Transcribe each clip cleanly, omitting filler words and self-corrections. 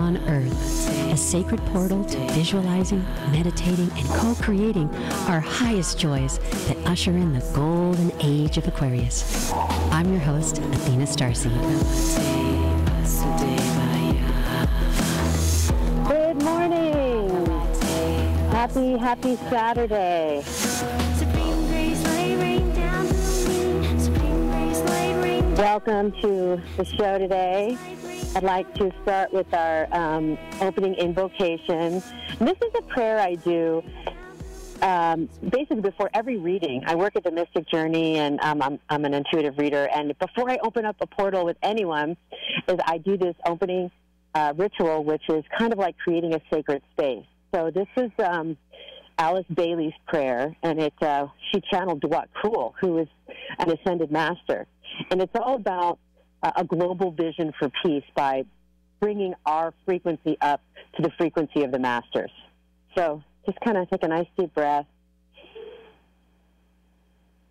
on Earth, a sacred portal to visualizing, meditating, and co-creating our highest joys that usher in the Golden Age of Aquarius. I'm your host, Athena StarSeed. Good morning. Happy Saturday. Welcome to the show today. I'd like to start with our opening invocation. This is a prayer I do basically before every reading. I work at the Mystic Journey, and I'm an intuitive reader. And before I open up a portal with anyone, I do this opening ritual, which is kind of like creating a sacred space. So this is Alice Bailey's prayer, and she channeled Dwat Krull, who is an ascended master. And it's all about a global vision for peace by bringing our frequency up to the frequency of the masters. So just kind of take a nice deep breath.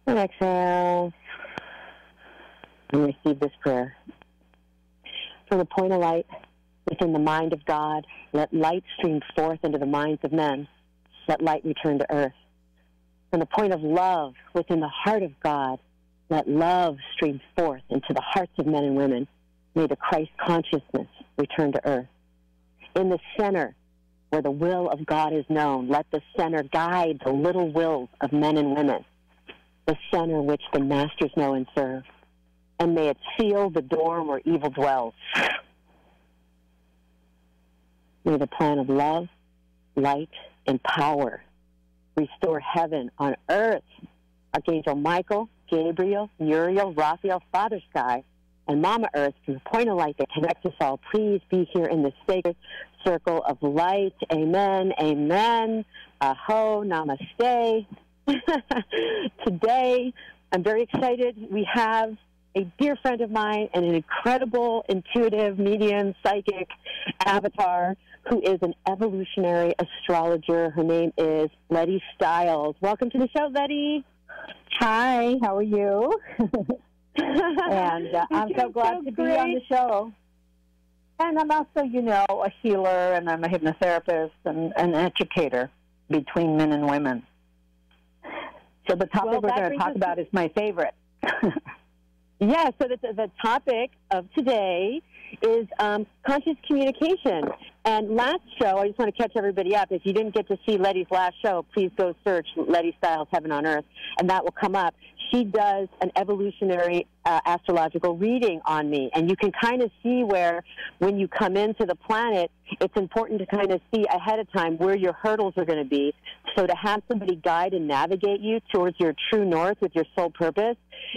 And exhale. And receive this prayer. From the point of light within the mind of God, let light stream forth into the minds of men. Let light return to earth. From the point of love within the heart of God, let love stream forth into the hearts of men and women. May the Christ consciousness return to earth. In the center, where the will of God is known, let the center guide the little wills of men and women, the center which the masters know and serve. And may it seal the door where evil dwells. May the plan of love, light, and power restore heaven on earth. Archangel Michael, Gabriel, Uriel, Raphael, Father Sky, and Mama Earth, from the point of light that connects us all, please be here in the sacred circle of light. Amen, amen. Aho, namaste. Today, I'm very excited. We have a dear friend of mine and an incredible intuitive, medium, psychic avatar who is an evolutionary astrologer. Her name is Leti Stiles. Welcome to the show, Leti. Hi, how are you? And I'm so glad to be on the show. And I'm also, a healer, and I'm a hypnotherapist and an educator between men and women. So the topic we're going to talk about is my favorite. Yeah, so the topic of today is conscious communication. And last show, I just want to catch everybody up. If you didn't get to see Leti's last show, please go search Leti Stiles, Heaven on Earth, and that will come up. She does an evolutionary astrological reading on me, and you can kind of see where, when you come into the planet, it's important to kind of see ahead of time where your hurdles are going to be. So to have somebody guide and navigate you towards your true north with your soul purpose,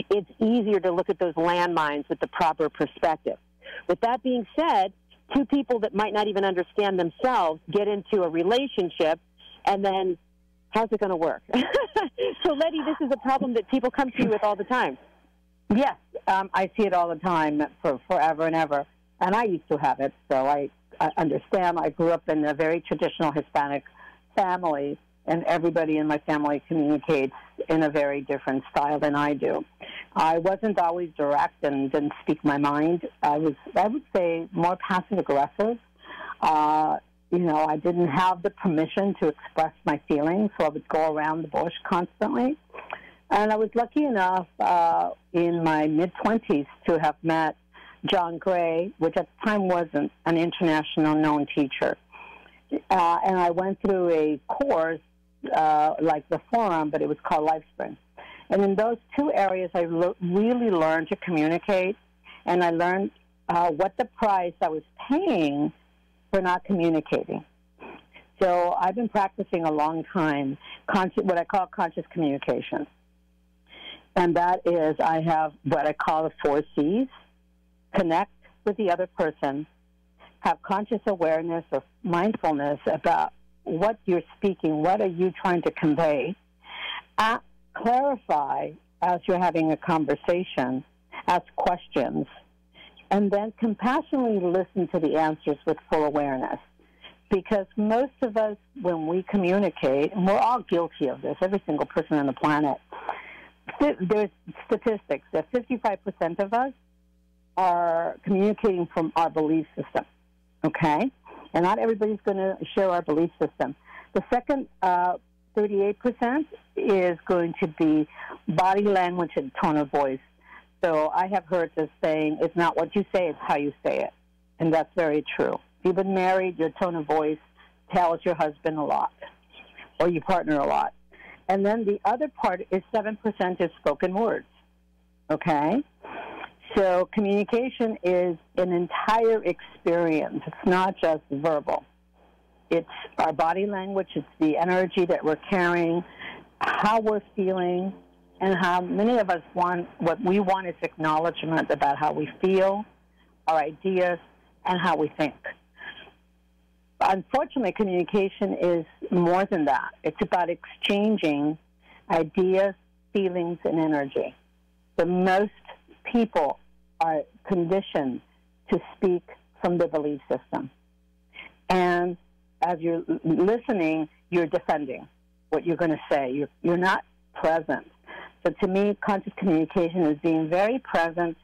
it's easier to look at those landmines with the proper perspective. With that being said, two people that might not even understand themselves get into a relationship, and then how's it going to work? So, Leti, this is a problem that people come to you with all the time. Yes, I see it all the time for forever and ever. And I used to have it, so I understand. I grew up in a very traditional Hispanic family, and everybody in my family communicates in a very different style than I do. I wasn't always direct and didn't speak my mind. I would say, more passive-aggressive. I didn't have the permission to express my feelings, so I would go around the bush constantly. And I was lucky enough in my mid-20s to have met John Gray, which at the time wasn't an international known teacher. And I went through a course like the Forum, but it was called LifeSpring. And in those two areas, I really learned to communicate, and I learned what the price I was paying for not communicating. So I've been practicing a long time, what I call conscious communication. And that is, I have what I call the 4 C's: connect with the other person, have conscious awareness or mindfulness about what you're speaking, what are you trying to convey, clarify as you're having a conversation, ask questions, and then compassionately listen to the answers with full awareness. Because most of us, when we communicate, and we're all guilty of this, every single person on the planet, there's statistics that 55% of us are communicating from our belief system, okay? And not everybody's going to share our belief system. The second 38% is going to be body language and tone of voice. So I have heard this saying, it's not what you say, it's how you say it. And that's very true. If you've been married, your tone of voice tells your husband a lot or your partner a lot. And then the other part is 7% is spoken words, okay? So communication is an entire experience. It's not just verbal. It's our body language. It's the energy that we're carrying, how we're feeling, and how many of us want, what we want is acknowledgement about how we feel, our ideas, and how we think. Unfortunately, communication is more than that. It's about exchanging ideas, feelings, and energy. So most people are conditioned to speak from the belief system. And as you're listening, you're defending what you're going to say. You're not present. So to me, conscious communication is being very present,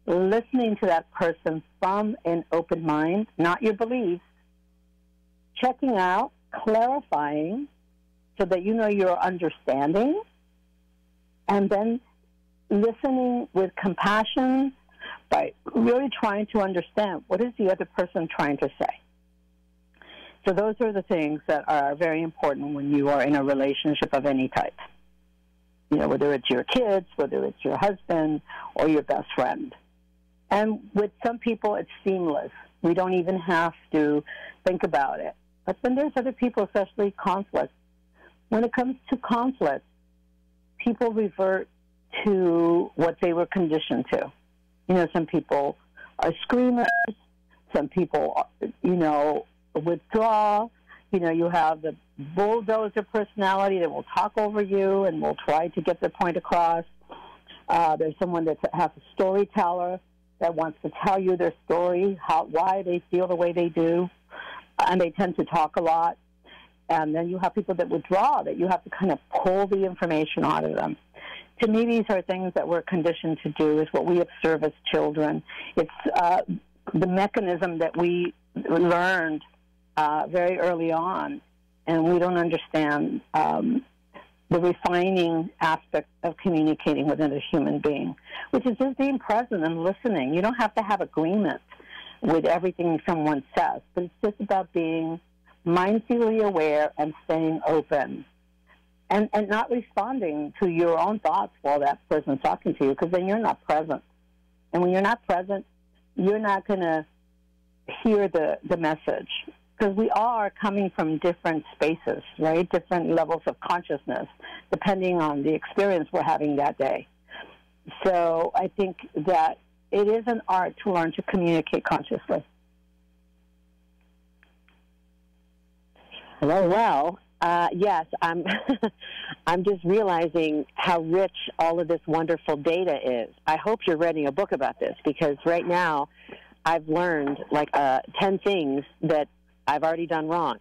listening to that person from an open mind, not your beliefs, checking out, clarifying so that you know you're understanding, and then listening with compassion by really trying to understand what is the other person trying to say. So those are the things that are very important when you are in a relationship of any type. You know, whether it's your kids, whether it's your husband, or your best friend. And with some people, it's seamless. We don't even have to think about it. But then there's other people, especially conflict. When it comes to conflict, people revert to what they were conditioned to. You know, some people are screamers. Some people, you know, withdraw. You know, you have the bulldozer personality that will talk over you and will try to get their point across. There's someone that has a storyteller that wants to tell you their story, why they feel the way they do, and they tend to talk a lot. And then you have people that withdraw, that you have to kind of pull the information out of them. To me, these are things that we're conditioned to do, is what we observe as children. It's the mechanism that we learned very early on, and we don't understand the refining aspect of communicating with another human being, which is just being present and listening. You don't have to have agreement with everything someone says, but it's just about being mindfully aware and staying open and not responding to your own thoughts while that person's talking to you, because then you're not present. And when you're not present, you're not going to hear the message, because we are coming from different spaces, right, different levels of consciousness, depending on the experience we're having that day. So I think that it is an art to learn to communicate consciously. Hello, well, yes, I'm I'm just realizing how rich all of this wonderful data is. I hope you're writing a book about this, because right now I've learned like 10 things that I've already done wrong.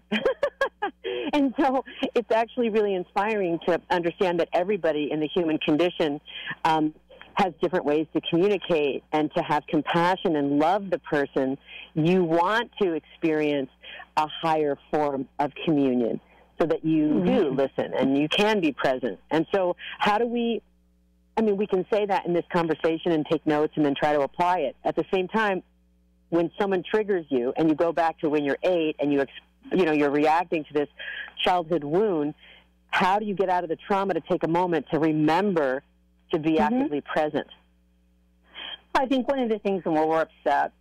And so it's actually really inspiring to understand that everybody in the human condition has different ways to communicate and to have compassion and love the person. You want to experience a higher form of communion so that you do listen and you can be present. And so how do we, I mean, we can say that in this conversation and take notes and then try to apply it. At the same time, when someone triggers you and you go back to when you're 8 and you're reacting to this childhood wound, how do you get out of the trauma to take a moment to remember to be actively present? I think one of the things when we're upset,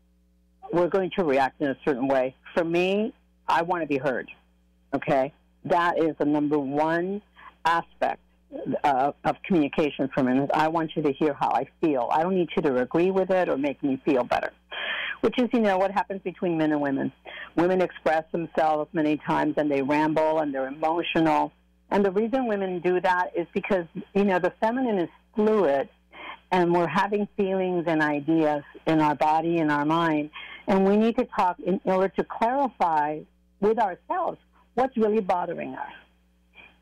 we're going to react in a certain way. For me, I want to be heard, okay? That is the number one aspect of communication for me. I want you to hear how I feel. I don't need you to agree with it or make me feel better, which is, what happens between men and women. Women express themselves many times, and they ramble, and they're emotional. And the reason women do that is because, the feminine is fluid, and we're having feelings and ideas in our body and our mind, and we need to talk in order to clarify with ourselves what's really bothering us.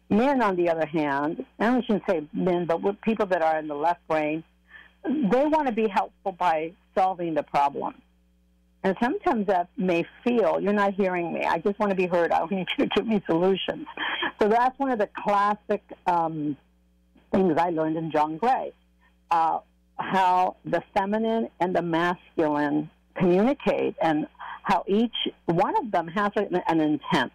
Men, on the other hand, and we shouldn't say men, but with people that are in the left brain, they want to be helpful by solving the problem. And sometimes that may feel, you're not hearing me. I just want to be heard. I want you to give me solutions. So that's one of the classic things I learned in John Gray, how the feminine and the masculine communicate and how each one of them has an intent.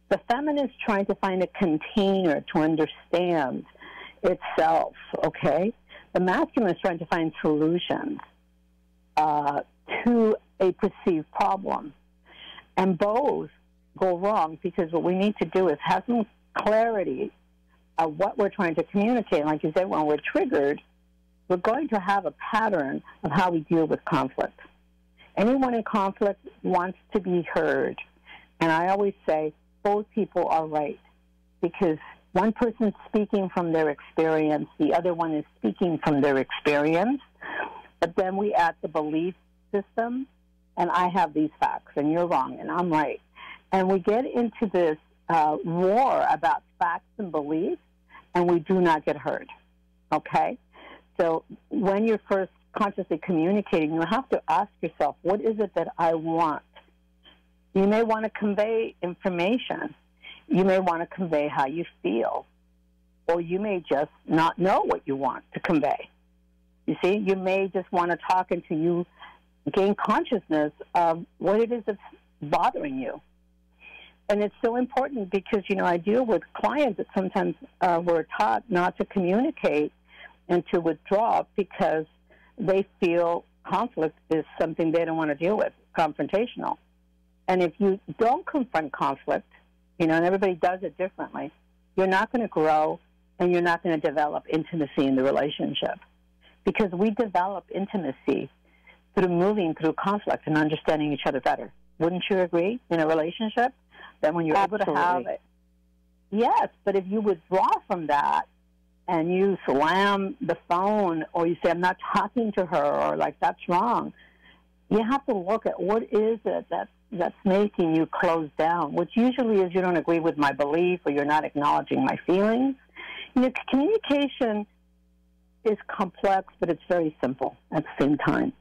The feminine is trying to find a container to understand itself, okay? The masculine is trying to find solutions to a perceived problem. And both go wrong because what we need to do is have some clarity of what we're trying to communicate. Like you said, when we're triggered, we're going to have a pattern of how we deal with conflict. Anyone in conflict wants to be heard. And I always say both people are right because one person's speaking from their experience, the other one is speaking from their experience, but then we add the belief system, and I have these facts, and you're wrong, and I'm right. And we get into this war about facts and beliefs, and we do not get heard, okay? So when you're first consciously communicating, you have to ask yourself, what is it that I want? You may want to convey information. You may want to convey how you feel, or you may just not know what you want to convey. You see, you may just want to talk until you gain consciousness of what it is that's bothering you. And it's so important because, you know, I deal with clients that sometimes were taught not to communicate and to withdraw because they feel conflict is something they don't want to deal with, confrontational. And if you don't confront conflict, you know, and everybody does it differently, you're not going to grow and you're not going to develop intimacy in the relationship. Because we develop intimacy through moving through conflict and understanding each other better. Wouldn't you agree in a relationship? That when you're able to have it. Yes, but if you withdraw from that and you slam the phone or you say, I'm not talking to her, or like, that's wrong, you have to look at what is it that's making you close down, which usually is you don't agree with my belief or you're not acknowledging my feelings. You know, communication is complex, but it's very simple at the same time.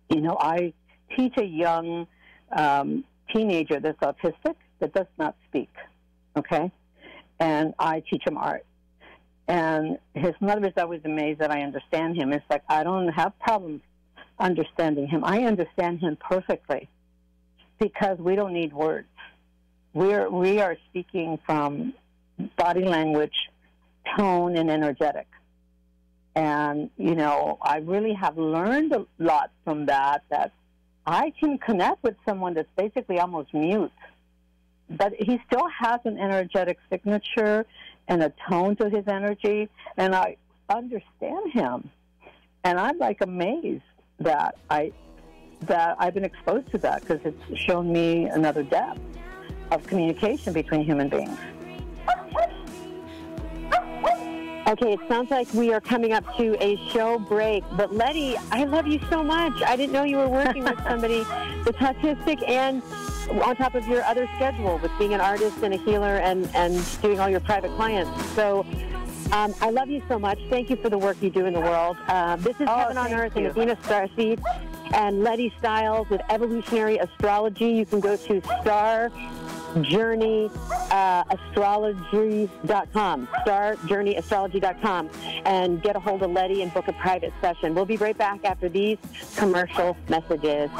You know, I teach a young teenager that's autistic that does not speak, okay? And I teach him art. And his mother is always amazed that I understand him. It's like, I don't have problems understanding him. I understand him perfectly because we don't need words. We are speaking from body language, tone, and energetic. And, you know, I really have learned a lot from that I can connect with someone that's basically almost mute, but he still has an energetic signature and a tone to his energy, and I understand him. And I'm, like, amazed that I've been exposed to that because it's shown me another depth of communication between human beings. Okay, it sounds like we are coming up to a show break. But Leti, I love you so much. I didn't know you were working with somebody that's autistic and on top of your other schedule with being an artist and a healer and doing all your private clients. So I love you so much. Thank you for the work you do in the world. This is Heaven on Earth and Athena StarSeed and Leti Stiles with Evolutionary Astrology. You can go to StarJourneyAstrology.com, StarJourneyAstrology.com, and get a hold of Leti and book a private session. We'll be right back after these commercial messages.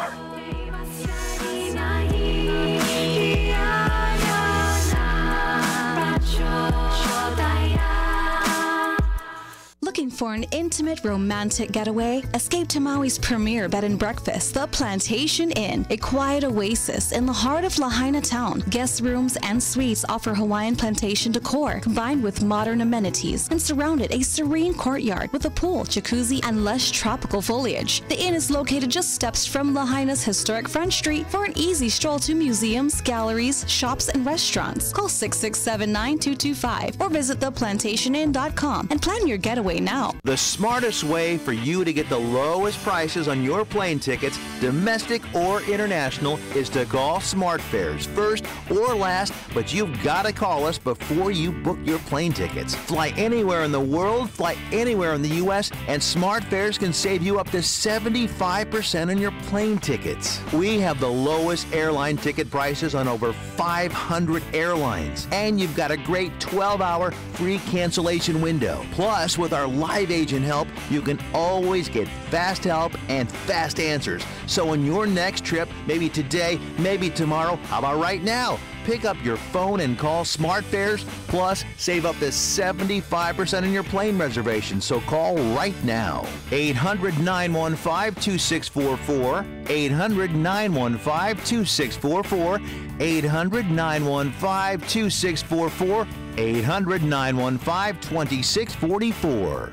Looking for an intimate, romantic getaway? Escape to Maui's premier bed and breakfast, The Plantation Inn, a quiet oasis in the heart of Lahaina town. Guest rooms and suites offer Hawaiian plantation decor, combined with modern amenities, and surrounded a serene courtyard with a pool, jacuzzi, and lush tropical foliage. The inn is located just steps from Lahaina's historic Front Street for an easy stroll to museums, galleries, shops, and restaurants. Call 667-9225 or visit theplantationinn.com and plan your getaway now. The smartest way for you to get the lowest prices on your plane tickets, domestic or international, is to call SmartFares first or last, but you've got to call us before you book your plane tickets. Fly anywhere in the world, fly anywhere in the U.S., and SmartFares can save you up to 75% on your plane tickets. We have the lowest airline ticket prices on over 500 airlines, and you've got a great 12-hour free cancellation window. Plus, with our live agent help, you can always get fast help and fast answers. So on your next trip, maybe today, maybe tomorrow, how about right now? Pick up your phone and call SmartFares, plus save up to 75% on your plane reservation. So call right now. 800-915-2644, 800-915-2644, 800-915-2644, 800-915-2644.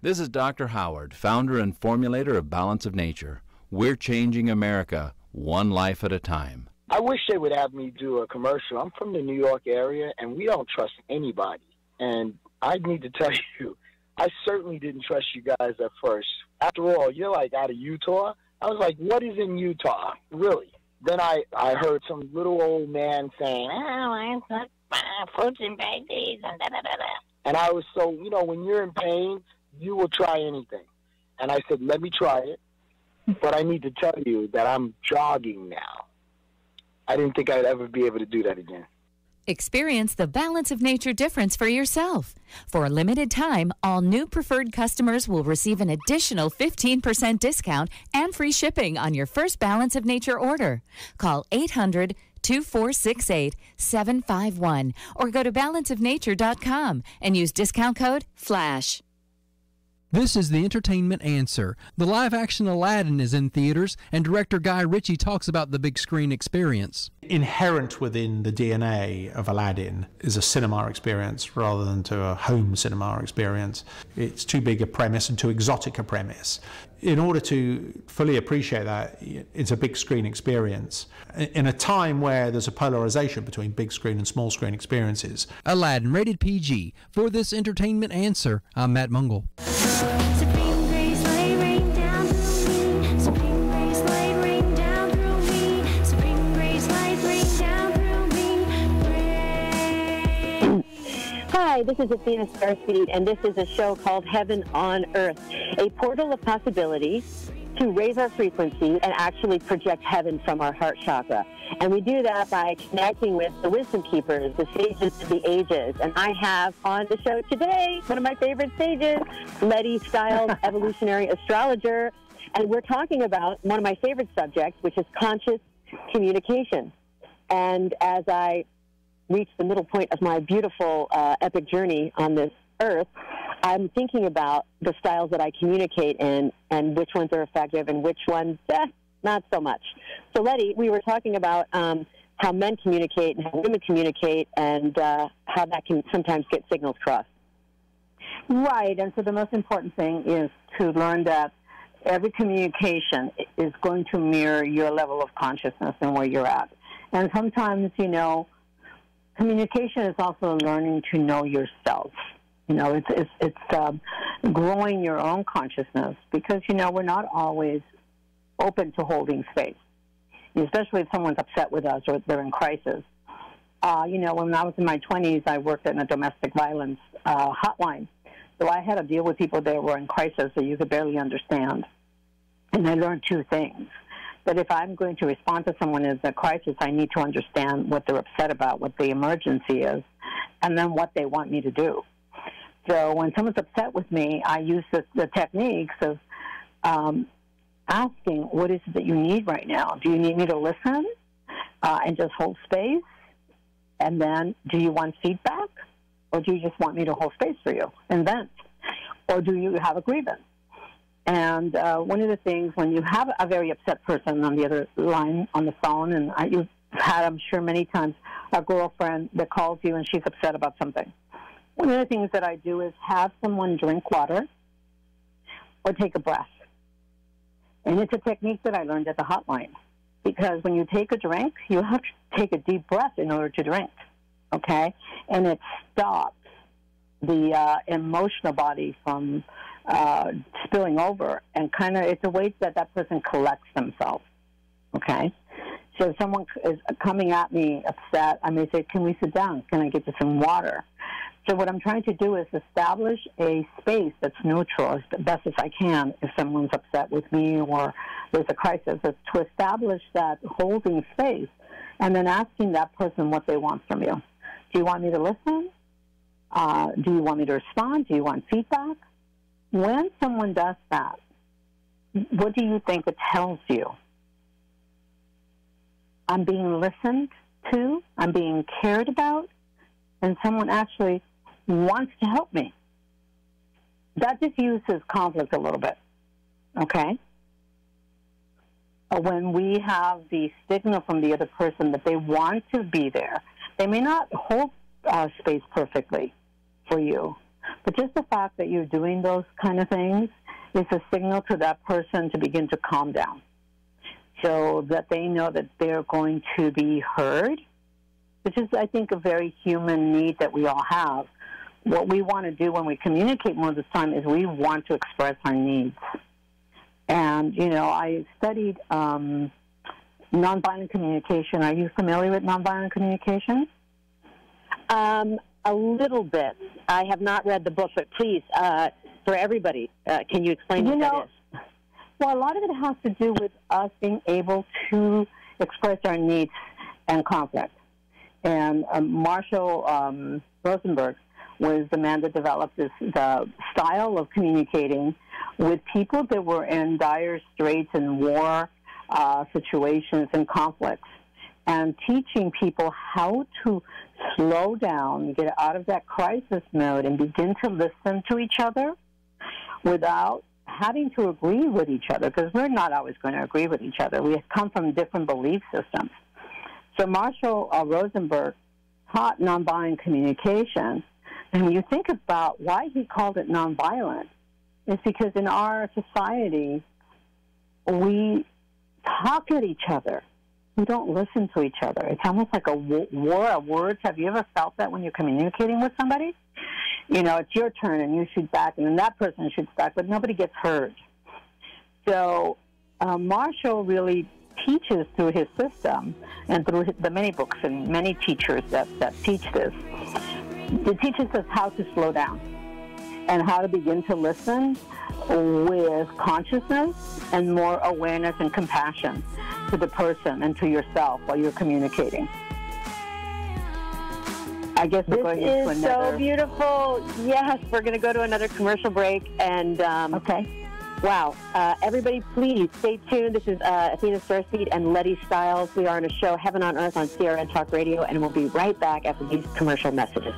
This is Dr. Howard, founder and formulator of Balance of Nature. We're changing America one life at a time. I wish they would have me do a commercial. I'm from the New York area, and we don't trust anybody. And I need to tell you, I certainly didn't trust you guys at first. After all, you're like out of Utah. I was like, what is in Utah? Really? Then I heard some little old man saying, oh, it's fruits and veggies and da-da-da-da. And I was so, when you're in pain, you will try anything. And I said, let me try it. But I need to tell you that I'm jogging now. I didn't think I'd ever be able to do that again. Experience the Balance of Nature difference for yourself. For a limited time, all new preferred customers will receive an additional 15% discount and free shipping on your first Balance of Nature order. Call 800-2468-751 or go to balanceofnature.com and use discount code FLASH. This is the Entertainment Answer. The live-action Aladdin is in theaters, and director Guy Ritchie talks about the big screen experience. Inherent within the DNA of Aladdin is a cinema experience rather than to a home cinema experience. It's too big a premise and too exotic a premise. In order to fully appreciate that, it's a big screen experience. In a time where there's a polarization between big screen and small screen experiences. Aladdin, rated PG. For this Entertainment Answer, I'm Matt Mungle. Supreme grace, lay rain down through me. Supreme grace, lay rain down through me. Supreme grace, lay rain down through me. Hi, this is Athena StarSeed, and this is a show called Heaven on Earth, a portal of possibility to raise our frequency and actually project heaven from our heart chakra. And we do that by connecting with the wisdom keepers, the sages of the ages. And I have on the show today one of my favorite sages, Leti Stiles, Evolutionary Astrologer. And we're talking about one of my favorite subjects, which is conscious communication. And as I reach the middle point of my beautiful epic journey on this earth, I'm thinking about the styles that I communicate in and which ones are effective and which ones, not so much. So, Leti, we were talking about how men communicate and how women communicate and how that can sometimes get signals crossed. Right, and so the most important thing is to learn that every communication is going to mirror your level of consciousness and where you're at. And sometimes, communication is also learning to know yourself. It's growing your own consciousness because, we're not always open to holding space, especially if someone's upset with us or they're in crisis. When I was in my 20s, I worked in a domestic violence hotline. So I had to deal with people that were in crisis that you could barely understand. And I learned two things. That if I'm going to respond to someone in a crisis, I need to understand what they're upset about, what the emergency is, and then what they want me to do. So when someone's upset with me, I use the techniques of asking, what is it that you need right now? Do you need me to listen and just hold space? And then do you want feedback? Or do you just want me to hold space for you and vent? Or do you have a grievance? And one of the things, when you have a very upset person on the other line on the phone, and you've had, I'm sure, many times, a girlfriend that calls you and she's upset about something. One of the things that I do is have someone drink water or take a breath. And it's a technique that I learned at the hotline. Because when you take a drink, you have to take a deep breath in order to drink, okay? And it stops the emotional body from spilling over, and kind of it's a way that that person collects themselves. Okay? So if someone is coming at me upset, I may say, can we sit down? Can I get you some water? So what I'm trying to do is establish a space that's neutral as best as I can if someone's upset with me or there's a crisis, is to establish that holding space and then asking that person what they want from you. Do you want me to listen? Do you want me to respond? Do you want feedback? When someone does that, what do you think it tells you? I'm being listened to, I'm being cared about, and someone actually wants to help me. That diffuses conflict a little bit, okay? When we have the signal from the other person that they want to be there, they may not hold space perfectly for you, but just the fact that you're doing those kind of things is a signal to that person to begin to calm down so that they know that they're going to be heard, which is, I think, a very human need that we all have. What we want to do when we communicate more of the time is we want to express our needs. And, you know, I studied nonviolent communication. Are you familiar with nonviolent communication? A little bit. I have not read the book, but please, for everybody, can you explain what that is? Well, a lot of it has to do with us being able to express our needs and conflict. And Marshall Rosenberg was the man that developed the style of communicating with people that were in dire straits and war situations and conflicts, and teaching people how to slow down, get out of that crisis mode, and begin to listen to each other without having to agree with each other, because we're not always going to agree with each other. We come from different belief systems. So Marshall Rosenberg taught nonviolent communication, and when you think about why he called it nonviolent, it's because in our society, we talk at each other. We don't listen to each other. It's almost like a war of words. Have you ever felt that when you're communicating with somebody? You know, it's your turn, and you shoot back, and then that person shoots back, but nobody gets heard. So Marshall really teaches through his system and through the many books and many teachers that teach this. It teaches us how to slow down and how to begin to listen with consciousness and more awareness and compassion to the person and to yourself while you're communicating. I guess we're going into another... This is so beautiful. Yes, we're going to go to another commercial break. And okay. Wow. Everybody, please stay tuned. This is Athena StarSeed and Leti Stiles. We are on a show, Heaven on Earth, on CRN Talk Radio, and we'll be right back after these commercial messages.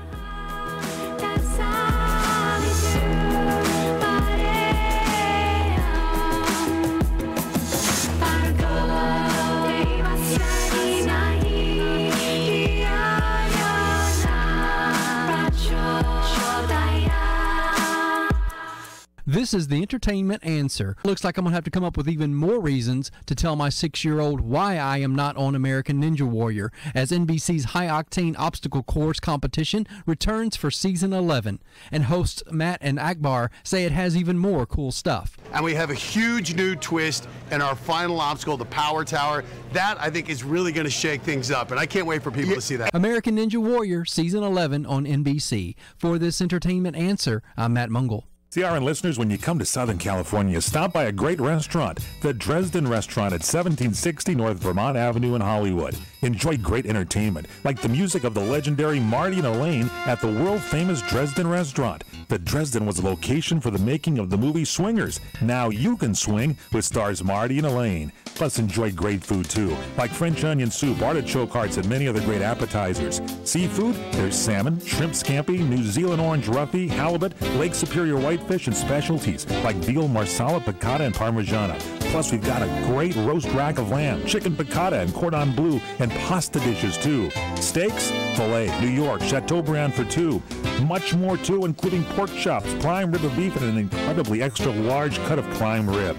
This is the entertainment answer. Looks like I'm going to have to come up with even more reasons to tell my 6-year-old why I am not on American Ninja Warrior, as NBC's high-octane obstacle course competition returns for season 11, and hosts Matt and Akbar say it has even more cool stuff. And we have a huge new twist in our final obstacle, the Power Tower. That, I think, is really going to shake things up, and I can't wait for people to see that. American Ninja Warrior, season 11 on NBC. For this entertainment answer, I'm Matt Mungle. CRN listeners, when you come to Southern California, stop by a great restaurant, the Dresden Restaurant at 1760 North Vermont Avenue in Hollywood. Enjoy great entertainment, like the music of the legendary Marty and Elaine at the world-famous Dresden Restaurant. The Dresden was a location for the making of the movie Swingers. Now you can swing with stars Marty and Elaine. Plus, enjoy great food, too, like French onion soup, artichoke hearts, and many other great appetizers. Seafood, there's salmon, shrimp scampi, New Zealand orange roughy, halibut, Lake Superior whitefish, and specialties like veal, marsala, piccata, and parmigiana. Plus, we've got a great roast rack of lamb, chicken piccata, and cordon bleu, and pasta dishes, too. Steaks, filet, New York, Chateaubriand for two. Much more, too, including pork chops, prime rib of beef, and an incredibly extra large cut of prime rib.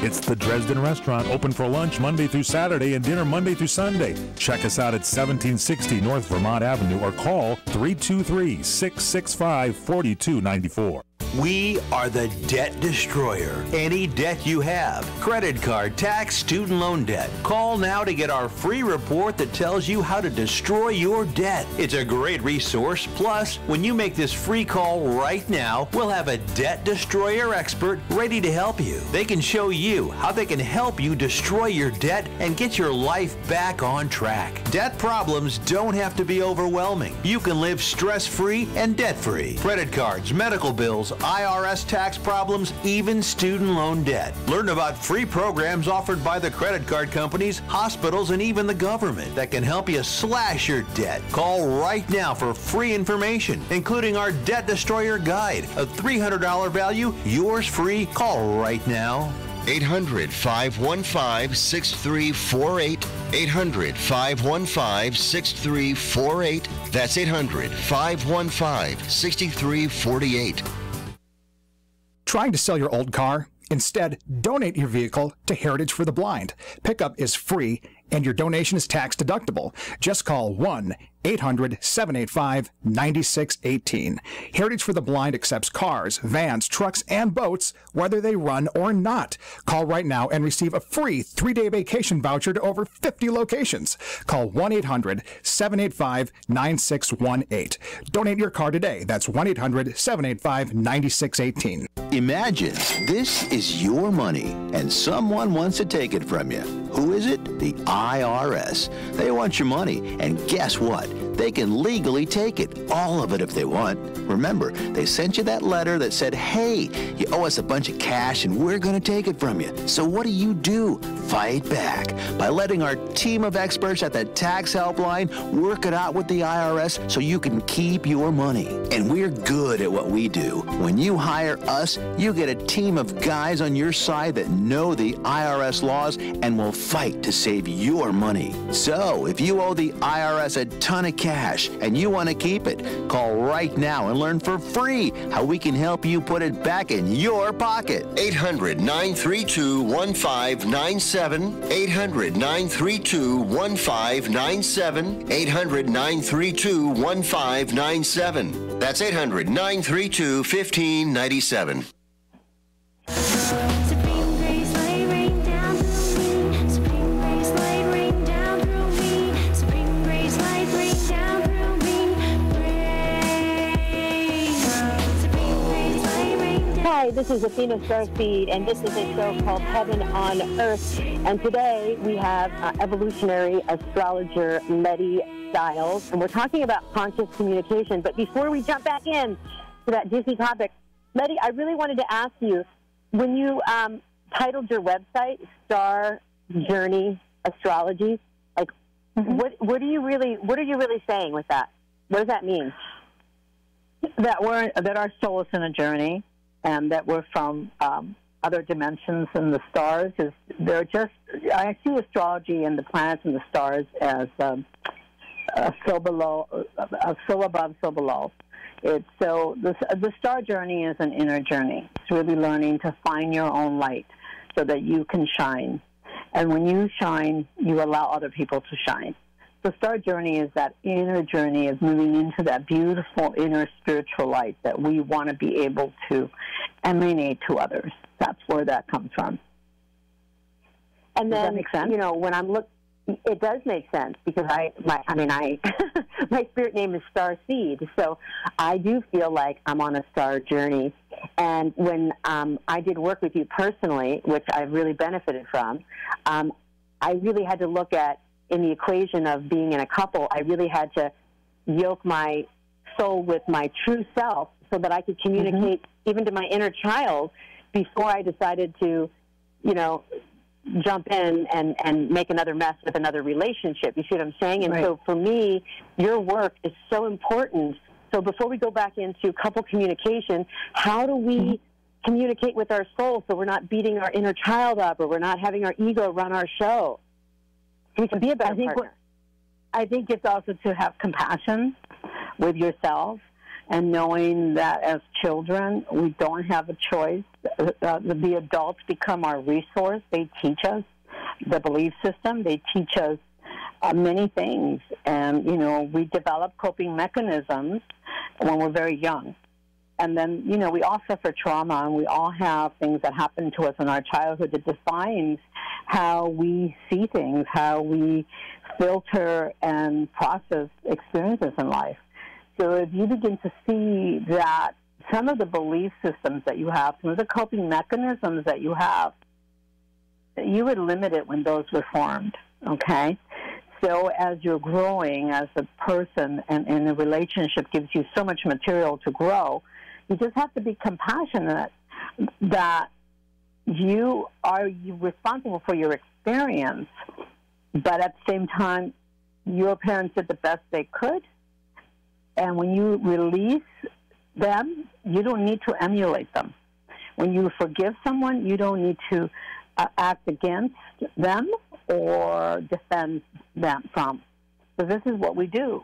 It's the Dresden Restaurant, open for lunch Monday through Saturday and dinner Monday through Sunday. Check us out at 1760 North Vermont Avenue or call 323-665-4294. We are the debt destroyer. Any debt you have, credit card, tax, student loan debt, call now to get our free report that tells you how to destroy your debt. It's a great resource. Plus, when you make this free call right now, we'll have a debt destroyer expert ready to help you. They can show you how they can help you destroy your debt and get your life back on track. Debt problems don't have to be overwhelming. You can live stress-free and debt-free. Credit cards, medical bills, IRS tax problems, even student loan debt. Learn about free programs offered by the credit card companies, hospitals, and even the government that can help you slash your debt. Call right now for free information, including our Debt Destroyer Guide, a $300 value, yours free. Call right now. 800-515-6348. 800-515-6348. That's 800-515-6348. Trying to sell your old car? Instead, donate your vehicle to Heritage for the Blind. Pickup is free and your donation is tax deductible. Just call 1-800-785-9618. Heritage for the Blind accepts cars, vans, trucks, and boats, whether they run or not. Call right now and receive a free 3-day vacation voucher to over 50 locations. Call 1-800-785-9618. Donate your car today. That's 1-800-785-9618. Imagine this is your money and someone wants to take it from you. Who is it? The IRS. They want your money, and guess what? They can legally take it, all of it if they want. Remember, they sent you that letter that said, hey, you owe us a bunch of cash and we're going to take it from you. So what do? Fight back by letting our team of experts at the tax helpline work it out with the IRS so you can keep your money. And we're good at what we do. When you hire us, you get a team of guys on your side that know the IRS laws and will fight to save your money. So if you owe the IRS a ton of cash and you want to keep it, call right now and learn for free how we can help you put it back in your pocket. 800-932-1597. 800-932-1597. 800-932-1597. That's 800-932-1597. Supreme grace, lay rain down through me. Supreme grace, lay rain down through me. Supreme grace, light rain down through me. Rain. Supreme grace, lay rain down. Hi, this is Athena StarSeed, and this is a show called Heaven on Earth. And today we have Evolutionary Astrologer Leti Stiles, and we're talking about conscious communication. But before we jump back in to that juicy topic, Leti, I really wanted to ask you, when you titled your website Star Journey Astrology, like what are you really saying with that? What does that mean? That our soul is in a journey, and that we're from other dimensions in the stars. I see astrology and the planets and the stars as so above, so below. The star journey is an inner journey. It's really learning to find your own light so that you can shine. And when you shine, you allow other people to shine. The star journey is that inner journey of moving into that beautiful inner spiritual light that we want to be able to emanate to others. That's where that comes from. And then, does that make sense? When I'm it does make sense because my spirit name is StarSeed, so I do feel like I'm on a star journey. And when I did work with you personally, which I've really benefited from, I really had to look at, in the equation of being in a couple, I really had to yoke my soul with my true self so that I could communicate even to my inner child before I decided to, jump in and make another mess with another relationship. You see what I'm saying? And so for me, your work is so important. So before we go back into couple communication, how do we communicate with our soul so we're not beating our inner child up or we're not having our ego run our show? We can be a better partner. I think it's also to have compassion with yourself and knowing that as children, we don't have a choice. The adults become our resource. They teach us the belief system. They teach us many things. And, we develop coping mechanisms when we're very young. And then, you know, we all suffer trauma, and we all have things that happen to us in our childhood that defines how we see things, how we filter and process experiences in life. So if you begin to see that some of the belief systems that you have, some of the coping mechanisms that you have, you would limit it when those were formed, okay? So as you're growing as a person and a relationship gives you so much material to grow, you just have to be compassionate that you are responsible for your experience, but at the same time, your parents did the best they could. And when you release them, you don't need to emulate them. When you forgive someone, you don't need to act against them or defend them from. So this is what we do,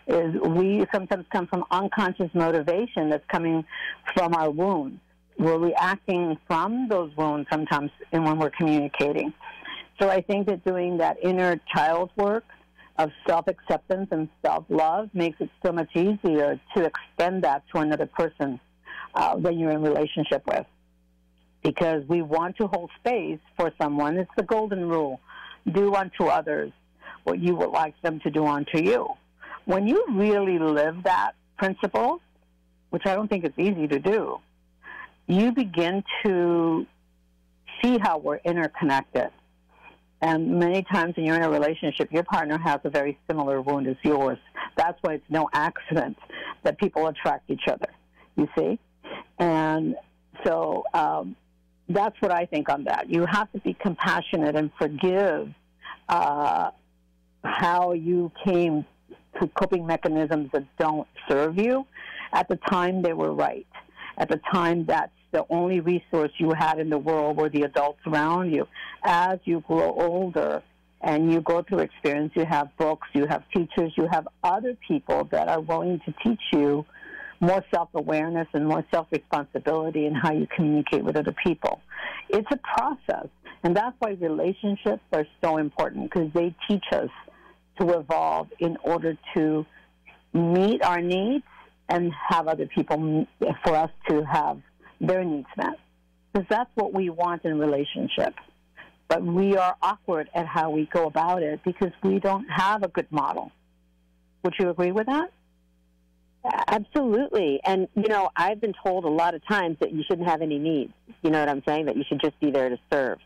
is we sometimes come from unconscious motivation that's coming from our wounds. We're reacting from those wounds sometimes when we're communicating. So I think that doing that inner child work of self-acceptance and self-love makes it so much easier to extend that to another person that you're in relationship with. Because we want to hold space for someone. It's the golden rule. Do unto others what you would like them to do unto you. When you really live that principle, which I don't think it's easy to do, you begin to see how we're interconnected. And many times when you're in a relationship, your partner has a very similar wound as yours. That's why it's no accident that people attract each other, you see? And so that's what I think on that. You have to be compassionate and forgive how you came to coping mechanisms that don't serve you. At the time, they were right. At the time, that's the only resource you had in the world were the adults around you. As you grow older and you go through experience, you have books, you have teachers, you have other people that are willing to teach you more self-awareness and more self-responsibility in how you communicate with other people. It's a process, and that's why relationships are so important, because they teach us to evolve in order to meet our needs and have other people, for us to have their needs met. Because that's what we want in relationships. But we are awkward at how we go about it because we don't have a good model. Would you agree with that? Absolutely. And, you know, I've been told a lot of times that you shouldn't have any needs. You know what I'm saying? That you should just be there to serve.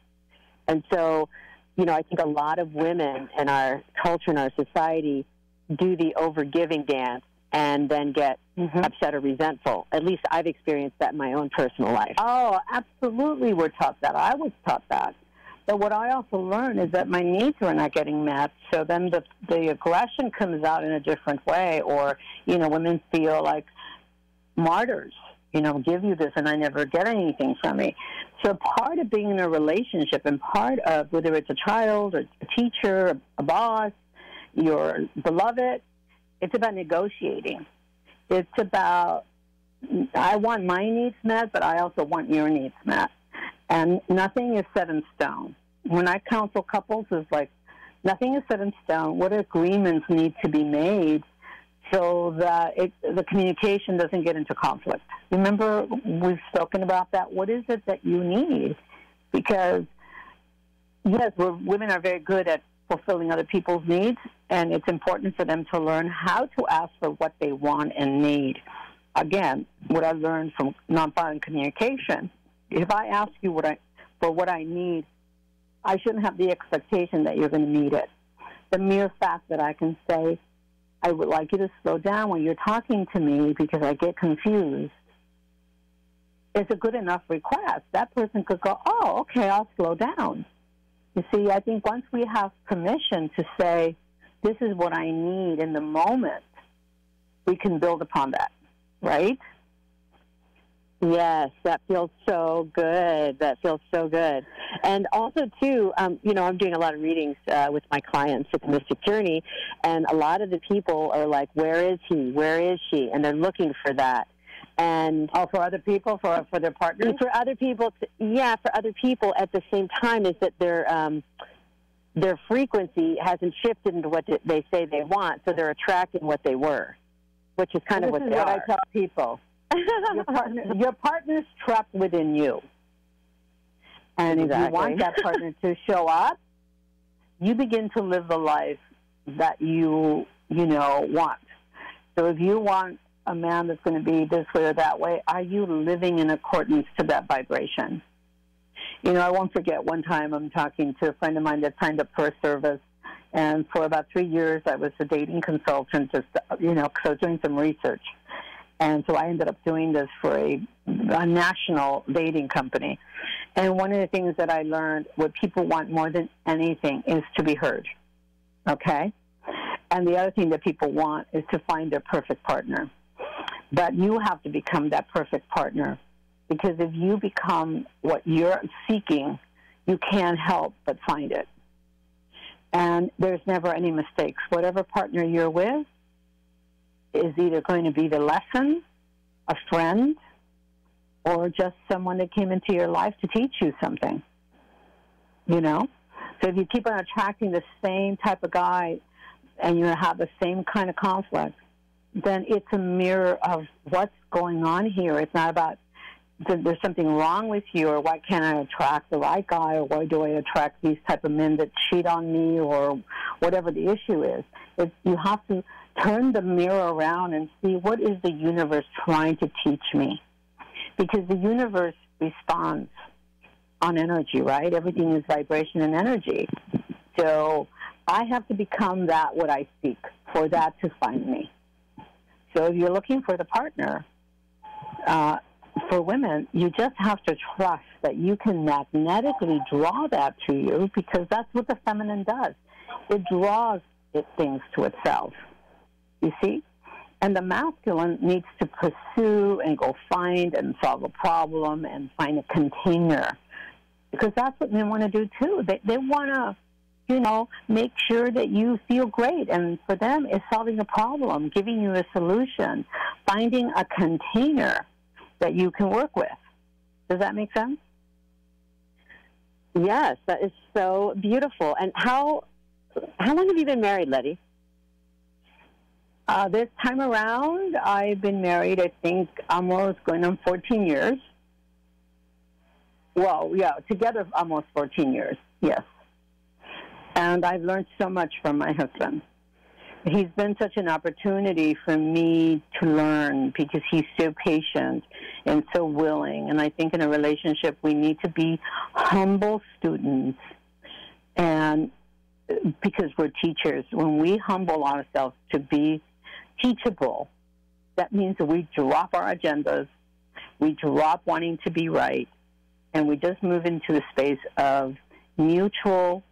And so, you know, I think a lot of women in our culture and our society do the overgiving dance and then get upset or resentful. At least I've experienced that in my own personal life. Oh, absolutely we're taught that. I was taught that. But what I also learned is that my needs were not getting met, so then the aggression comes out in a different way, or, you know, women feel like martyrs, you know, give you this and I never get anything from me. So part of being in a relationship and part of whether it's a child or a teacher, a boss, your beloved, it's about negotiating. It's about, I want my needs met, but I also want your needs met. And nothing is set in stone. When I counsel couples, it's like nothing is set in stone. What agreements need to be made so that the communication doesn't get into conflict? Remember, we've spoken about that. What is it that you need? Because, yes, women are very good at fulfilling other people's needs, and it's important for them to learn how to ask for what they want and need. Again, what I learned from nonviolent communication, if I ask you for what I need, I shouldn't have the expectation that you're going to need it. The mere fact that I can say, I would like you to slow down when you're talking to me because I get confused, is a good enough request. That person could go, oh, okay, I'll slow down. You see, I think once we have permission to say, this is what I need in the moment, we can build upon that, right? Yes, that feels so good. That feels so good. And also, too, you know, I'm doing a lot of readings with my clients at the Mystic Journey, and a lot of the people are like, where is he? Where is she? And they're looking for that. And for other people, for their partners? For other people, for other people at the same time, is that their frequency hasn't shifted into what they say they want, so they're attracting what they were, which is kind of what they are. This is what I tell people. Your partner's trapped within you. And if you want that partner to show up, you begin to live the life that you want. So if you want a man that's going to be this way or that way, are you living in accordance to that vibration? I won't forget one time I'm talking to a friend of mine that signed up for a service, and for about 3 years I was a dating consultant, just, because I was doing some research. And so I ended up doing this for a national dating company. And one of the things that I learned, what people want more than anything is to be heard, okay? And the other thing that people want is to find their perfect partner. But you have to become that perfect partner, because if you become what you're seeking, you can't help but find it. And there's never any mistakes. Whatever partner you're with is either going to be the lesson, a friend, or just someone that came into your life to teach you something, So if you keep on attracting the same type of guy and you have the same kind of conflict, then it's a mirror of what's going on here. It's not about there's something wrong with you, or why can't I attract the right guy, or why do I attract these type of men that cheat on me, or whatever the issue is. You have to turn the mirror around and see what is the universe trying to teach me. Because the universe responds on energy, right? Everything is vibration and energy. So I have to become that what I seek for that to find me. So if you're looking for the partner, for women, you just have to trust that you can magnetically draw that to you, because that's what the feminine does. It draws things to itself, you see? And the masculine needs to pursue and go find and solve a problem and find a container, because that's what men want to do too. They want to, make sure that you feel great. And for them, it's solving a problem, giving you a solution, finding a container that you can work with. Does that make sense? Yes, that is so beautiful. And how long have you been married, Leti? This time around, I've been married, I think, almost going on 14 years. Well, yeah, together almost 14 years, yes. And I've learned so much from my husband. He's been such an opportunity for me to learn, because he's so patient and so willing. And I think in a relationship we need to be humble students, and because we're teachers. When we humble ourselves to be teachable, that means that we drop our agendas, we drop wanting to be right, and we just move into the space of mutual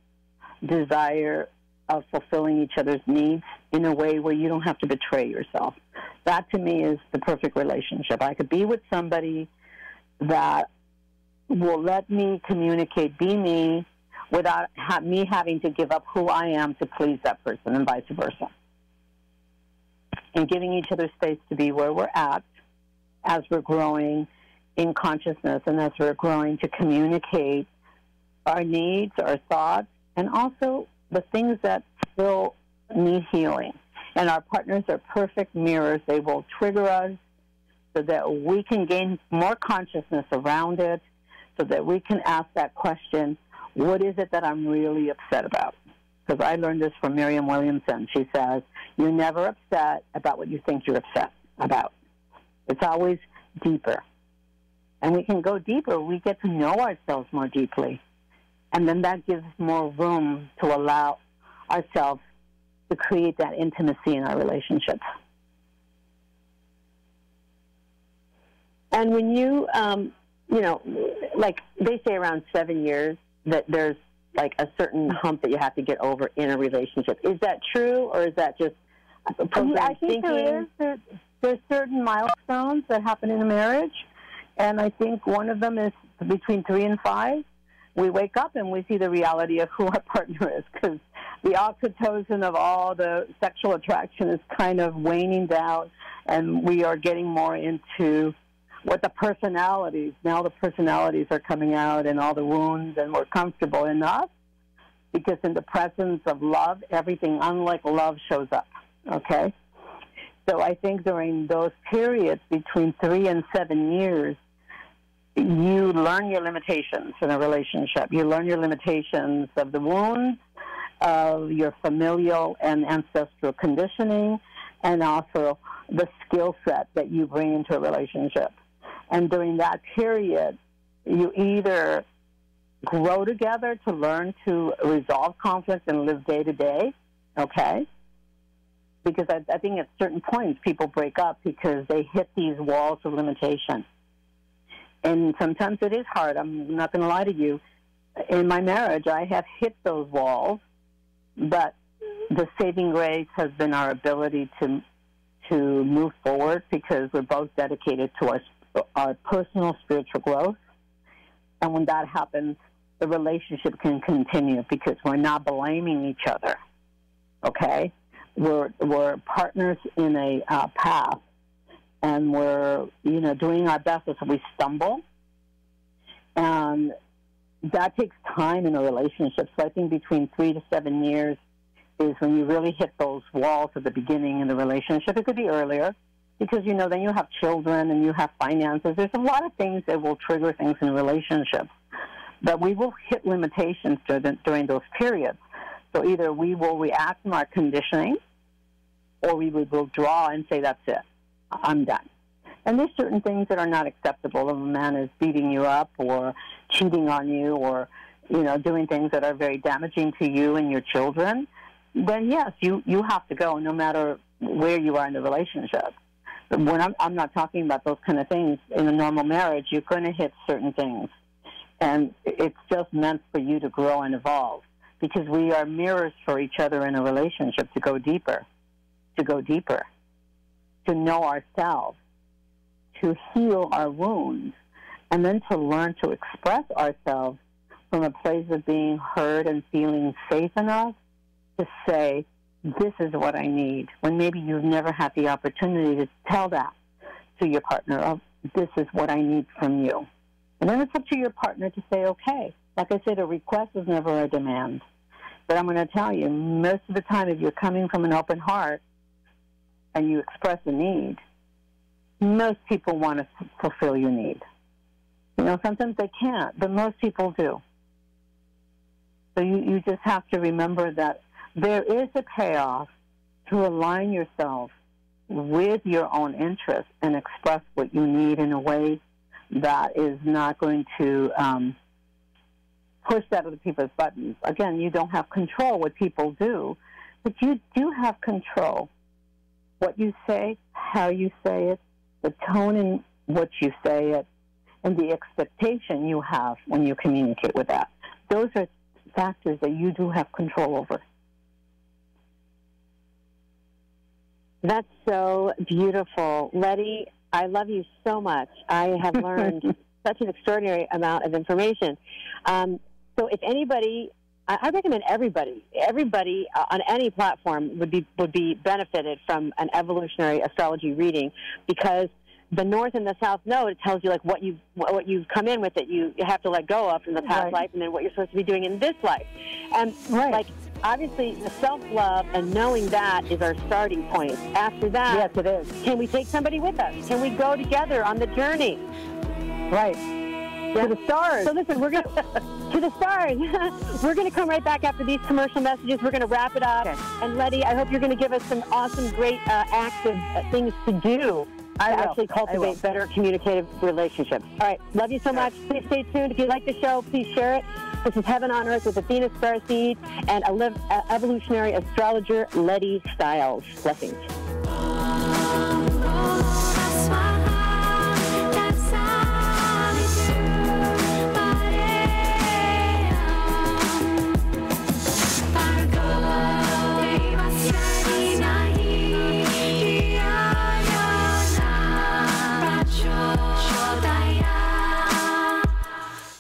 desire of fulfilling each other's needs in a way where you don't have to betray yourself. That, to me, is the perfect relationship. I could be with somebody that will let me communicate, be me, without me having to give up who I am to please that person, and vice versa. And giving each other space to be where we're at as we're growing in consciousness, and as we're growing to communicate our needs, our thoughts, and also the things that still need healing. And our partners are perfect mirrors. They will trigger us so that we can gain more consciousness around it, so that we can ask that question, what is it that I'm really upset about? Because I learned this from Miriam Williamson. She says, you're never upset about what you think you're upset about. It's always deeper. And we can go deeper. We get to know ourselves more deeply. And then that gives more room to allow ourselves to create that intimacy in our relationships. And when you, like they say around 7 years, that there's like a certain hump that you have to get over in a relationship. Is that true, or is that just I think there's certain milestones that happen in a marriage, and I think one of them is between 3 and 5. We wake up and we see the reality of who our partner is, because the oxytocin of all the sexual attraction is kind of waning down, and we are getting more into what the personalities, now the personalities are coming out and all the wounds, and we're comfortable enough, because in the presence of love, everything unlike love shows up, okay? So I think during those periods between 3 and 7 years, you learn your limitations in a relationship. You learn your limitations of the wounds, of your familial and ancestral conditioning, and also the skill set that you bring into a relationship. And during that period, you either grow together to learn to resolve conflict and live day to day, okay? Because I think at certain points people break up because they hit these walls of limitation. And sometimes it is hard. I'm not going to lie to you. In my marriage, I have hit those walls, but the saving grace has been our ability to move forward because we're both dedicated to our personal spiritual growth. And when that happens, the relationship can continue because we're not blaming each other, okay? We're partners in a path, and we're, doing our best as we stumble. And that takes time in a relationship. So I think between 3 to 7 years is when you really hit those walls at the beginning in the relationship. It could be earlier because, then you have children and you have finances. There's a lot of things that will trigger things in relationships. But we will hit limitations during those periods. So either we will react from our conditioning or we will withdraw and say, that's it, I'm done. And there's certain things that are not acceptable. If a man is beating you up or cheating on you or, doing things that are very damaging to you and your children, then yes, you have to go no matter where you are in the relationship. But when I'm not talking about those kind of things, in a normal marriage, you're going to hit certain things. And it's just meant for you to grow and evolve because we are mirrors for each other in a relationship to go deeper, to know ourselves, to heal our wounds, and then to learn to express ourselves from a place of being heard and feeling safe enough to say, this is what I need, when maybe you've never had the opportunity to tell that to your partner, of this is what I need from you. And then it's up to your partner to say, okay. Like I said, a request is never a demand. But I'm going to tell you, most of the time, if you're coming from an open heart and you express a need, most people want to fulfill your need. Sometimes they can't, but most people do. So you just have to remember that there is a payoff to align yourself with your own interests and express what you need in a way that is not going to push that other people's buttons. Again, you don't have control what people do, but you do have control. What you say, how you say it, the tone in which you say it, and the expectation you have when you communicate with that. Those are factors that you do have control over. That's so beautiful. Leti, I love you so much. I have learned such an extraordinary amount of information. So if anybody, I recommend everybody on any platform would be benefited from an evolutionary astrology reading, because the North and the South Node, it tells you like what you've come in with that you have to let go of from the past life, and then what you're supposed to be doing in this life. And like obviously the self-love and knowing that is our starting point. After that, yes, it is. Can we take somebody with us? Can we go together on the journey? Right. To the stars. So listen, we're going to the stars. We're going to come right back after these commercial messages. We're going to wrap it up. Okay. And Leti, I hope you're going to give us some awesome, great active things to do to actually cultivate better communicative relationships. All right. Love you so much. Please stay tuned. If you like the show, please share it. This is Heaven on Earth with Athena StarSeed and Evolutionary Astrologer Leti Stiles. Blessings.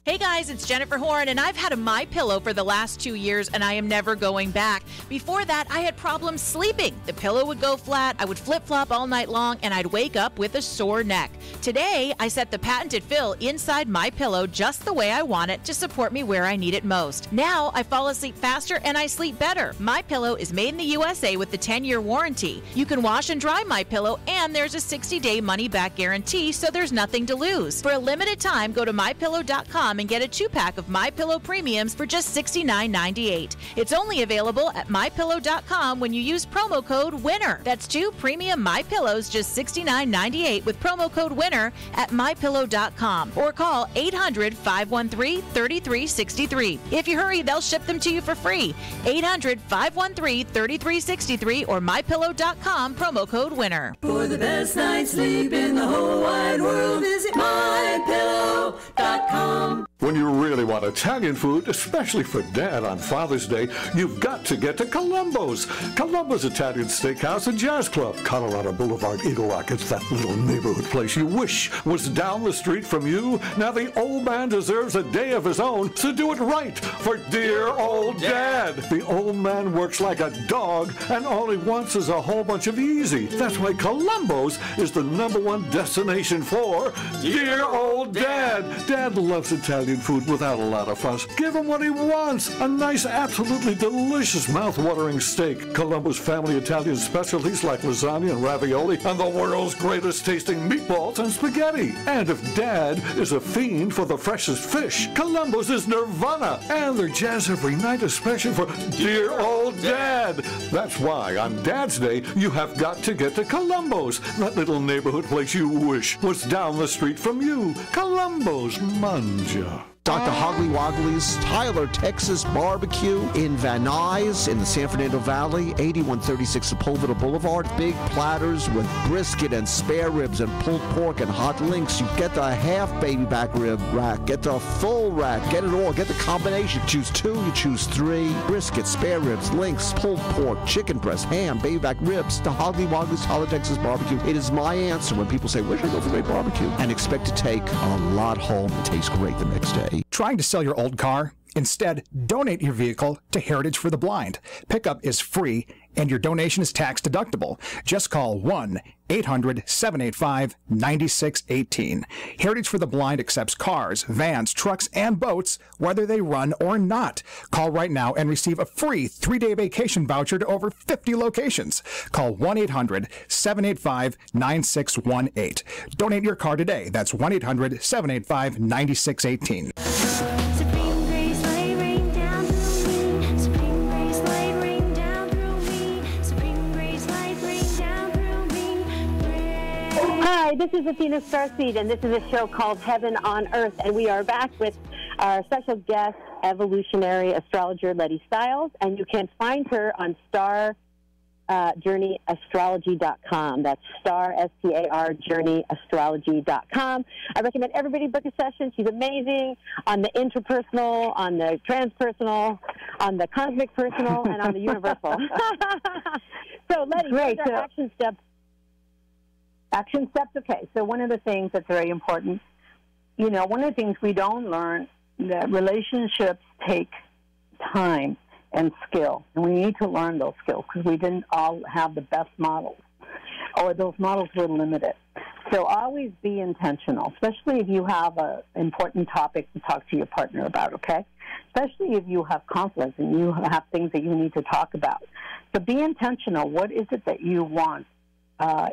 Hey guys, guys, it's Jennifer Horn, and I've had a MyPillow for the last 2 years, and I am never going back. Before that, I had problems sleeping. The pillow would go flat, I would flip-flop all night long, and I'd wake up with a sore neck. Today, I set the patented fill inside MyPillow just the way I want it to support me where I need it most. Now, I fall asleep faster and I sleep better. MyPillow is made in the USA with the 10-year warranty. You can wash and dry MyPillow, and there's a 60-day money-back guarantee, so there's nothing to lose. For a limited time, go to MyPillow.com and get a 2-pack of MyPillow Premiums for just $69.98. It's only available at MyPillow.com when you use promo code WINNER. That's 2 premium MyPillows, just $69.98 with promo code WINNER at MyPillow.com, or call 800-513-3363. If you hurry, they'll ship them to you for free. 800-513-3363 or MyPillow.com, promo code WINNER. For the best night's sleep in the whole wide world, visit MyPillow.com. When you really want Italian food, especially for Dad on Father's Day, you've got to get to Columbo's. Columbo's Italian Steakhouse and Jazz Club, Colorado Boulevard, Eagle Rock. It's that little neighborhood place you wish was down the street from you. Now the old man deserves a day of his own, so do it right for dear old Dad. The old man works like a dog, and all he wants is a whole bunch of easy. That's why Columbo's is the #1 destination for dear old Dad. Dad loves Italian food without a lot of fuss. Give him what he wants. A nice, absolutely delicious, mouth-watering steak. Columbo's family Italian specialties like lasagna and ravioli, and the world's greatest tasting meatballs and spaghetti. And if Dad is a fiend for the freshest fish, Columbo's is nirvana. And their jazz every night, especially for dear old Dad. That's why on Dad's Day, you have got to get to Columbo's, that little neighborhood place you wish was down the street from you. Columbo's Manja. Dr. Hoggly Woggly's Tyler, Texas Barbecue in Van Nuys in the San Fernando Valley, 8136 Sepulveda Boulevard. Big platters with brisket and spare ribs and pulled pork and hot links. You get the half baby back rib rack, get the full rack, get it all, get the combination. Choose 2, you choose 3. Brisket, spare ribs, links, pulled pork, chicken breast, ham, baby back ribs. The Hoggly Woggly's Tyler, Texas Barbecue. It is my answer when people say, where should I go for great barbecue? And expect to take a lot home and taste great the next day. Trying to sell your old car? Instead, donate your vehicle to Heritage for the Blind. Pickup is free, and your donation is tax deductible. Just call 1-800-785-9618. Heritage for the Blind accepts cars, vans, trucks, and boats, whether they run or not. Call right now and receive a free 3-day vacation voucher to over 50 locations. Call 1-800-785-9618. Donate your car today. That's 1-800-785-9618. Hi, this is Athena StarSeed, and this is a show called Heaven on Earth, and we are back with our special guest, Evolutionary Astrologer Leti Stiles, and you can find her on StarJourneyAstrology.com. That's Star, S-T-A-R, JourneyAstrology.com. I recommend everybody book a session. She's amazing on the interpersonal, on the transpersonal, on the cosmic personal, and on the universal. So, Leti, what are action steps? Action steps, okay. So one of the things that's very important, one of the things we don't learn, that relationships take time and skill. And we need to learn those skills because we didn't all have the best models, or those models were limited. So always be intentional, especially if you have an important topic to talk to your partner about, okay? Especially if you have conflict and you have things that you need to talk about. So be intentional. What is it that you want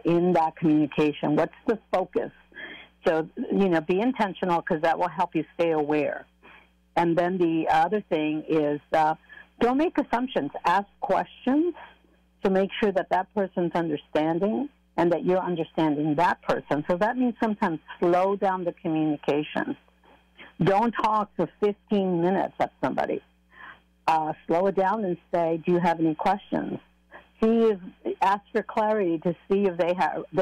in that communication? What's the focus? So, be intentional because that will help you stay aware. And then the other thing is don't make assumptions. Ask questions to make sure that that person's understanding and that you're understanding that person. So that means sometimes slow down the communication. Don't talk for 15 minutes at somebody. Slow it down and say, do you have any questions? Ask for clarity to see if they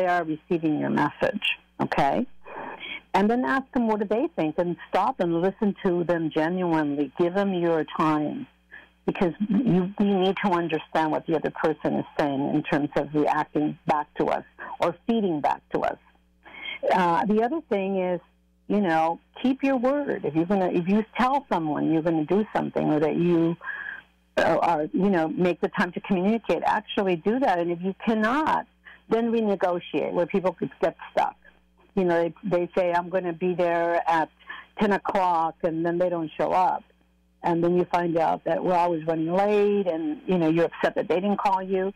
are receiving your message, okay? And then ask them what do they think, and stop and listen to them genuinely. Give them your time, because you need to understand what the other person is saying in terms of reacting back to us or feeding back to us. The other thing is, keep your word. If you tell someone you're going to do something, or that you make the time to communicate, actually do that. And if you cannot, then renegotiate, where people could get stuck. They say, I'm going to be there at 10 o'clock, and then they don't show up. And then you find out that we're always running late, and, you're upset that they didn't call you.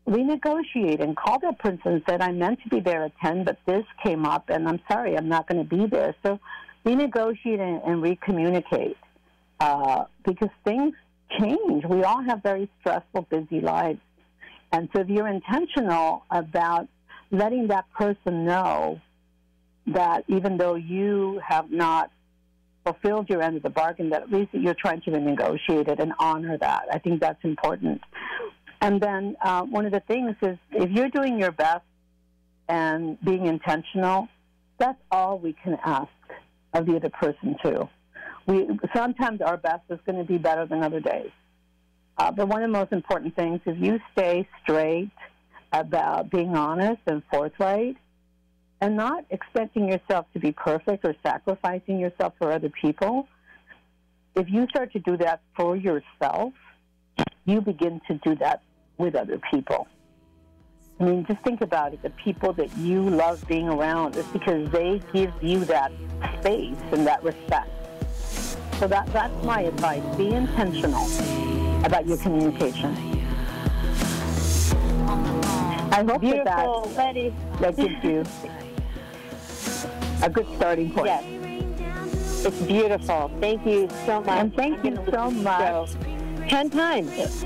Renegotiate and call that person and said, I meant to be there at 10, but this came up, and I'm sorry, I'm not going to be there. So renegotiate and recommunicate, because things change. We all have very stressful, busy lives. And so if you're intentional about letting that person know that even though you have not fulfilled your end of the bargain, that at least you're trying to negotiate it and honor that. I think that's important. And then one of the things is, if you're doing your best and being intentional, that's all we can ask of the other person too. Sometimes our best is going to be better than other days. But one of the most important things is you stay straight about being honest and forthright, and not expecting yourself to be perfect or sacrificing yourself for other people. If you start to do that for yourself, you begin to do that with other people. I mean, just think about it. The people that you love being around is because they give you that space and that respect. So that's my advice. Be intentional about your communication. I hope that gives you a good starting point. Yes. It's beautiful. Thank you so much. And thank you so much. 10 times.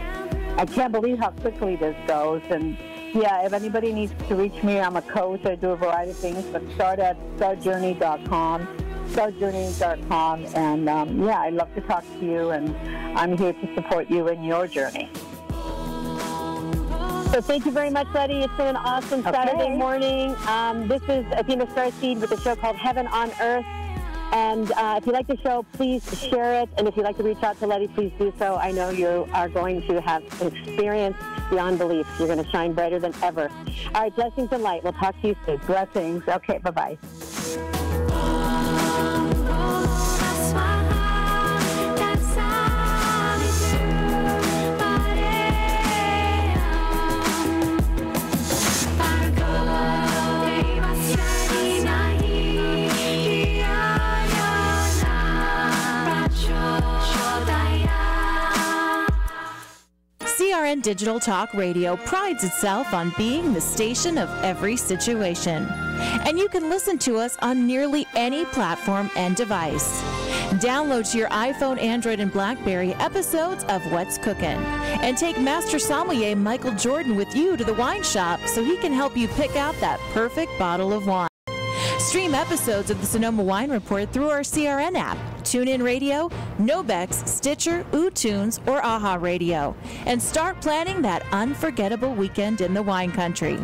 I can't believe how quickly this goes. And yeah, if anybody needs to reach me, I'm a coach. I do a variety of things, but start at startjourney.com. startjourney.com. And I'd love to talk to you, and I'm here to support you in your journey. So thank you very much, Leti. It's been an awesome Saturday morning. This is Athena StarSeed with a show called Heaven on Earth. And if you like the show, please share it. And if you'd like to reach out to Leti, please do so. I know you are going to have an experience beyond belief. You're going to shine brighter than ever. All right, blessings and light. We'll talk to you soon. Blessings. Okay, bye-bye. CRN Digital Talk Radio prides itself on being the station of every situation. And you can listen to us on nearly any platform and device. Download to your iPhone, Android, and BlackBerry episodes of What's Cookin'. And take Master Sommelier Michael Jordan with you to the wine shop so he can help you pick out that perfect bottle of wine. Stream episodes of the Sonoma Wine Report through our CRN app, TuneIn Radio, Nobex, Stitcher, UTunes, or AHA Radio, and start planning that unforgettable weekend in the wine country.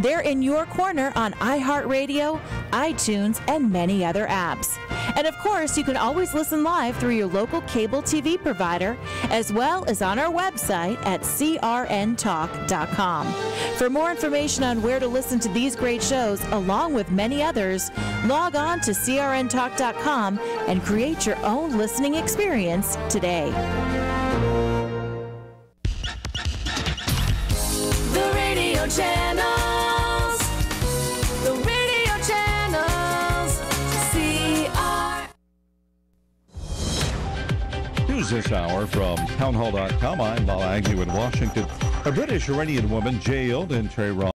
They're in your corner on iHeartRadio, iTunes, and many other apps. And of course, you can always listen live through your local cable TV provider, as well as on our website at crntalk.com. For more information on where to listen to these great shows, along with many others, log on to crntalk.com and create your own listening experience today. The radio channels. The radio channels. News this hour from townhall.com. I'm Bob Agnew in Washington. A British Iranian woman jailed in Tehran